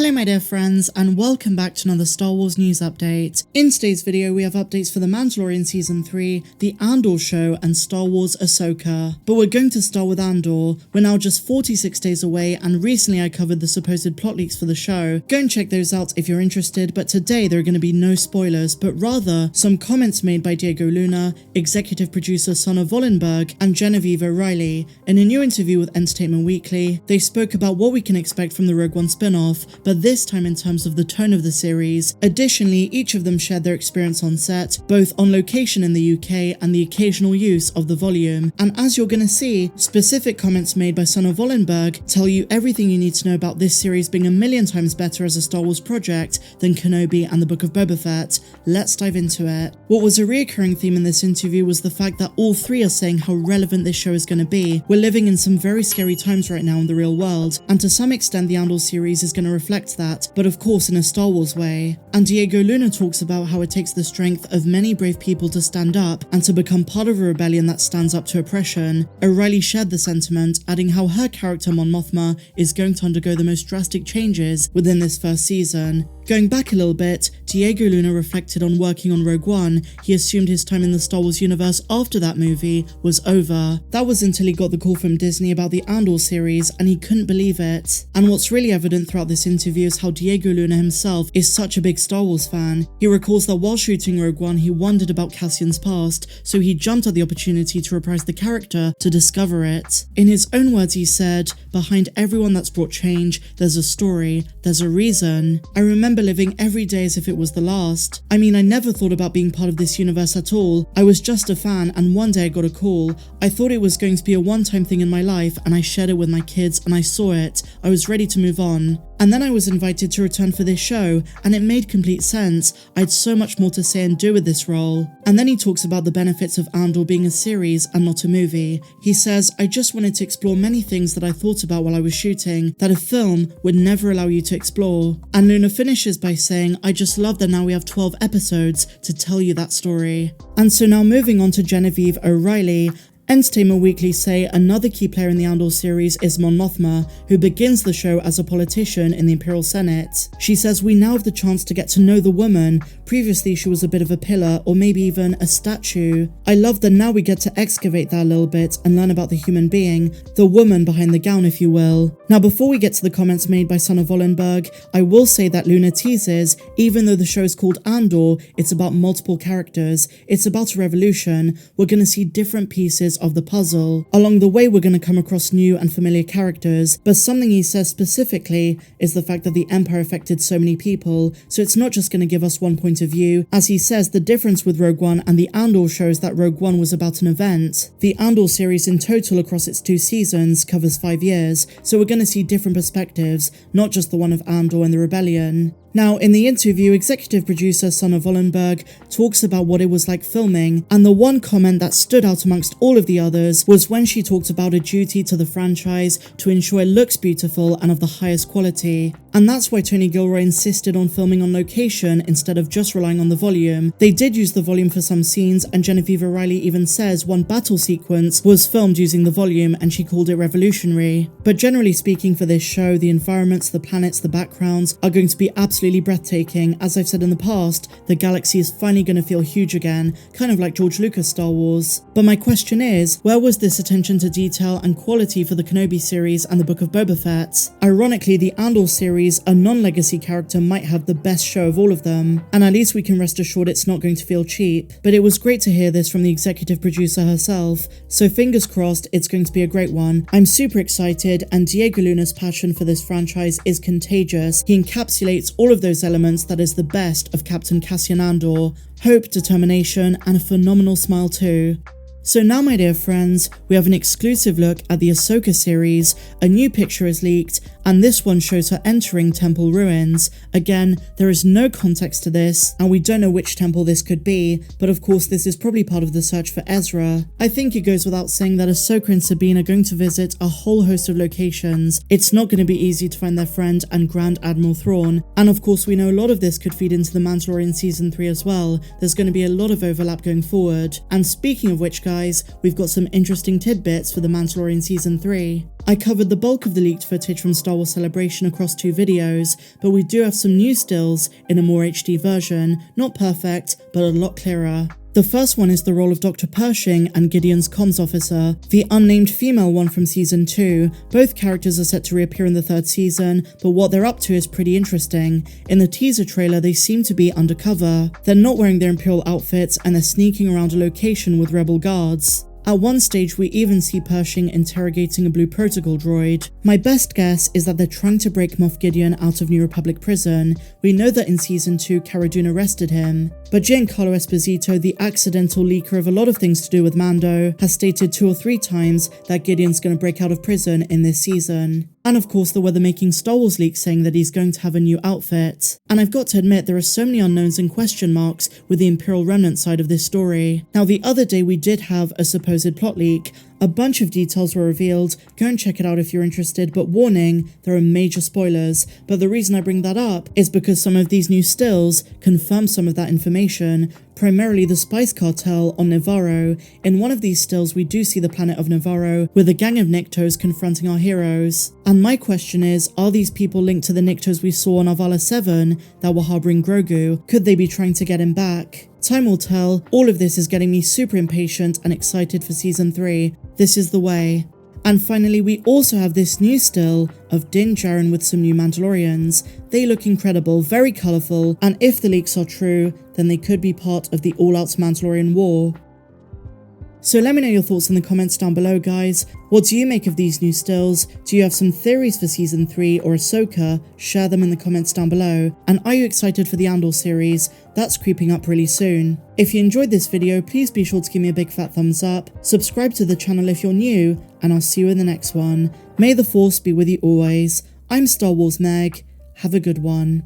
Hello my dear friends, and welcome back to another Star Wars news update. In today's video we have updates for the Mandalorian Season 3, the Andor show, and Star Wars Ahsoka. But we're going to start with Andor. We're now just 46 days away, and recently I covered the supposed plot leaks for the show. Go and check those out if you're interested, but today there are going to be no spoilers, but rather some comments made by Diego Luna, executive producer Sana Vollenberg, and Genevieve O'Reilly. In a new interview with Entertainment Weekly, they spoke about what we can expect from the Rogue One spin-off, but this time in terms of the tone of the series. Additionally, each of them shared their experience on set, both on location in the UK and the occasional use of the volume. And as you're gonna see, specific comments made by Sana Vollenberg tell you everything you need to know about this series being a million times better as a Star Wars project than Kenobi and the Book of Boba Fett. Let's dive into it. What was a reoccurring theme in this interview was the fact that all three are saying how relevant this show is gonna be. We're living in some very scary times right now in the real world, and to some extent the Andor series is gonna reflect that, but of course in a Star Wars way. And Diego Luna talks about how it takes the strength of many brave people to stand up and to become part of a rebellion that stands up to oppression. O'Reilly shared the sentiment, adding how her character Mon Mothma is going to undergo the most drastic changes within this first season. Going back a little bit, Diego Luna reflected on working on Rogue One. He assumed his time in the Star Wars universe after that movie was over. That was until he got the call from Disney about the Andor series, and he couldn't believe it. And what's really evident throughout this interview is how Diego Luna himself is such a big Star Wars fan. He recalls that while shooting Rogue One, he wondered about Cassian's past, so he jumped at the opportunity to reprise the character to discover it. In his own words, he said, "Behind everyone that's brought change, there's a story, there's a reason. I remember living every day as if it was the last. I mean, I never thought about being part of this universe at all. I was just a fan, and one day I got a call. I thought it was going to be a one-time thing in my life, and I shared it with my kids, and I saw it. I was ready to move on. And then I was invited to return for this show, and it made complete sense. I had so much more to say and do with this role." And then he talks about the benefits of Andor being a series and not a movie. He says, "I just wanted to explore many things that I thought about while I was shooting, that a film would never allow you to explore." And Luna finishes by saying, "I just love that now we have 12 episodes to tell you that story." And so now moving on to Genevieve O'Reilly, Entertainment Weekly say another key player in the Andor series is Mon Mothma, who begins the show as a politician in the Imperial Senate. She says, "We now have the chance to get to know the woman. Previously she was a bit of a pillar, or maybe even a statue. I love that now we get to excavate that a little bit and learn about the human being, the woman behind the gown if you will." Now before we get to the comments made by Sana Vollenberg, I will say that Luna teases, even though the show is called Andor, it's about multiple characters, it's about a revolution. We're going to see different pieces of the puzzle. Along the way we're going to come across new and familiar characters, but something he says specifically is the fact that the Empire affected so many people, so it's not just going to give us one point of view. As he says, the difference with Rogue One and the Andor shows that Rogue One was about an event. The Andor series in total across its 2 seasons covers 5 years, so we're going to see different perspectives, not just the one of Andor and the rebellion. Now, in the interview, executive producer Sana Vollenberg talks about what it was like filming, and the one comment that stood out amongst all of the others was when she talked about a duty to the franchise to ensure it looks beautiful and of the highest quality. And that's why Tony Gilroy insisted on filming on location instead of just relying on the volume. They did use the volume for some scenes, and Genevieve O'Reilly even says one battle sequence was filmed using the volume, and she called it revolutionary. But generally speaking for this show, the environments, the planets, the backgrounds are going to be absolutely breathtaking. As I've said in the past, the galaxy is finally going to feel huge again, kind of like George Lucas Star Wars. But my question is, where was this attention to detail and quality for the Kenobi series and the Book of Boba Fett? Ironically, the Andor series, a non-legacy character, might have the best show of all of them, and at least we can rest assured it's not going to feel cheap. But it was great to hear this from the executive producer herself, so fingers crossed it's going to be a great one. I'm super excited, and Diego Luna's passion for this franchise is contagious. He encapsulates all of those elements that is the best of Captain Cassian Andor: hope, determination, and a phenomenal smile too. So now my dear friends, we have an exclusive look at the Ahsoka series. A new picture is leaked, and this one shows her entering temple ruins. Again, there is no context to this, and we don't know which temple this could be, but of course this is probably part of the search for Ezra. I think it goes without saying that Ahsoka and Sabine are going to visit a whole host of locations. It's not going to be easy to find their friend and Grand Admiral Thrawn, and of course we know a lot of this could feed into the Mandalorian Season 3 as well. There's going to be a lot of overlap going forward. And speaking of which guys, guys, we've got some interesting tidbits for The Mandalorian Season 3. I covered the bulk of the leaked footage from Star Wars Celebration across 2 videos, but we do have some new stills in a more HD version, not perfect, but a lot clearer. The first one is the role of Dr. Pershing and Gideon's comms officer, the unnamed female one from Season 2. Both characters are set to reappear in the 3rd season, but what they're up to is pretty interesting. In the teaser trailer, they seem to be undercover. They're not wearing their Imperial outfits and they're sneaking around a location with rebel guards. At one stage, we even see Pershing interrogating a Blue Protocol droid. My best guess is that they're trying to break Moff Gideon out of New Republic prison. We know that in Season 2, Cara Dune arrested him. But Giancarlo Esposito, the accidental leaker of a lot of things to do with Mando, has stated 2 or 3 times that Gideon's going to break out of prison in this season. And of course, there were the Making Star Wars leaks saying that he's going to have a new outfit. And I've got to admit, there are so many unknowns and question marks with the Imperial Remnant side of this story. Now, the other day we did have a supposed plot leak. A bunch of details were revealed. Go and check it out if you're interested, but warning, there are major spoilers. But the reason I bring that up is because some of these new stills confirm some of that information, primarily the Spice Cartel on Nevarro. In one of these stills, we do see the planet of Nevarro with a gang of Niktos confronting our heroes. And my question is, are these people linked to the Niktos we saw on Avala 7 that were harboring Grogu? Could they be trying to get him back? Time will tell. All of this is getting me super impatient and excited for Season 3. This is the way. And finally, we also have this new still of Din Djarin with some new Mandalorians. They look incredible, very colourful, and if the leaks are true, then they could be part of the all-out Mandalorian war. So let me know your thoughts in the comments down below, guys. What do you make of these new stills? Do you have some theories for Season 3 or Ahsoka? Share them in the comments down below. And are you excited for the Andor series? That's creeping up really soon. If you enjoyed this video, please be sure to give me a big fat thumbs up, subscribe to the channel if you're new, and I'll see you in the next one. May the Force be with you always. I'm Star Wars Meg. Have a good one.